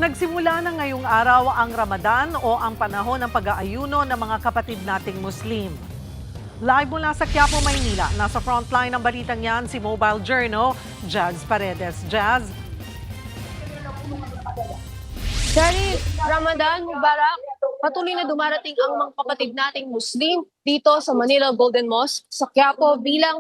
Nagsimula na ngayong araw ang Ramadan o ang panahon ng pag-aayuno ng mga kapatid nating Muslim. Live mula sa Quiapo, Maynila, nasa frontline ng balitang yan si Mobile Journal, Jazz Paredes. Jazz? Dari Ramadan Mubarak, patuloy na dumarating ang mga kapatid nating Muslim dito sa Manila Golden Mosque sa Quiapo bilang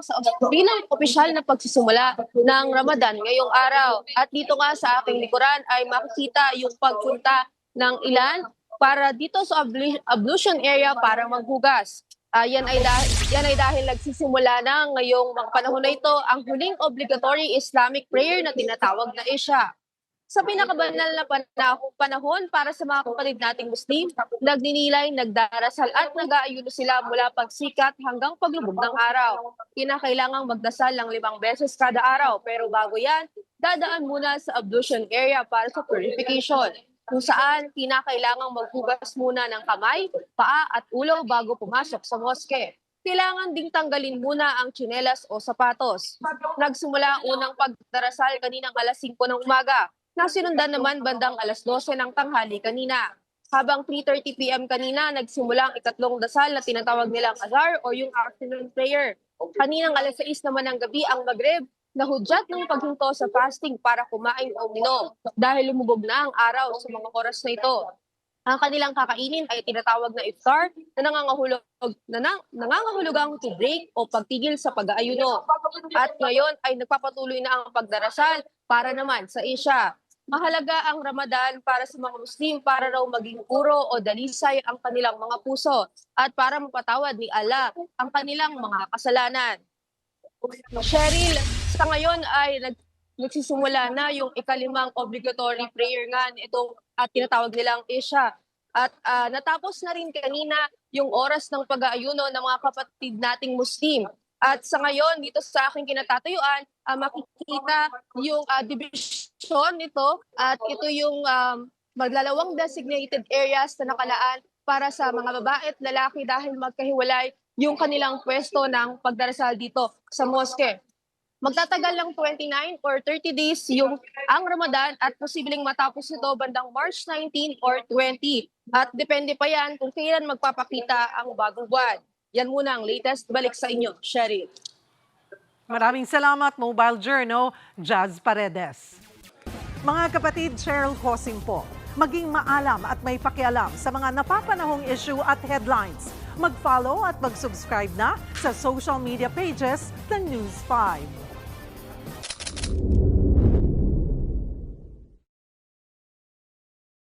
opisyal na pagsisimula ng Ramadan ngayong araw. At dito nga sa aking likuran ay makikita yung pagpunta ng ilan para dito sa ablution area para maghugas. Yan ay dahil nagsisimula na ngayong mga panahon na ito ang huling obligatory Islamic prayer na tinatawag na Isha. Sa pinakabanal na panahon para sa mga kapatid nating Muslim, nagninilay, nagdarasal at nag-aayuno sila mula pagsikat hanggang paglubog ng araw. Kinakailangang magdasal ng 5 beses kada araw, pero bago yan, dadaan muna sa ablution area para sa purification, kung saan kinakailangang maghugas muna ng kamay, paa at ulo bago pumasok sa moske. Kailangan ding tanggalin muna ang tsinelas o sapatos. Nagsimula ang unang pagdarasal kaninang alas 5 ng umaga, na sinundan naman bandang alas 12 ng tanghali kanina. Habang 3:30 p.m. kanina, nagsimula ang ikatlong dasal na tinatawag nilang azhar o yung afternoon prayer. Kaninang alas 6 naman ng gabi ang Maghrib, na hudyat ng paghinto sa fasting para kumain o uminom dahil lumubog na ang araw sa mga oras na ito. Ang kanilang kakainin ay tinatawag na iftar na nangangahulugang to break o pagtigil sa pag-aayuno. At ngayon ay nagpapatuloy na ang pagdarasal para naman sa Isha. Mahalaga ang Ramadan para sa mga Muslim para raw maging puro o dalisay ang kanilang mga puso at para mapatawad ni Allah ang kanilang mga kasalanan. Cheryl, sa ngayon ay nagsisimula na yung ikalimang obligatory prayer nga itong at tinatawag nilang Isha. At natapos na rin kanina yung oras ng pag-aayuno ng mga kapatid nating Muslim. At sa ngayon, dito sa aking kinatatayuan, makikita yung division nito at ito yung maglalawang designated areas na nakalaan para sa mga babae at lalaki dahil magkahiwalay yung kanilang pwesto ng pagdarasal dito sa moske. Magtatagal lang 29 or 30 days ang Ramadan at posibleng matapos ito bandang March 19 or 20. At depende pa yan kung kailan magpapakita ang bagong buwan. Yan muna ang latest. Balik sa inyo, Cheryl. Maraming salamat, Mobile Journal, Jazz Paredes. Mga kapatid, Cheryl Cosim po. Maging maalam at may pakialam sa mga napapanahong issue at headlines. Mag-follow at mag-subscribe na sa social media pages ng News 5.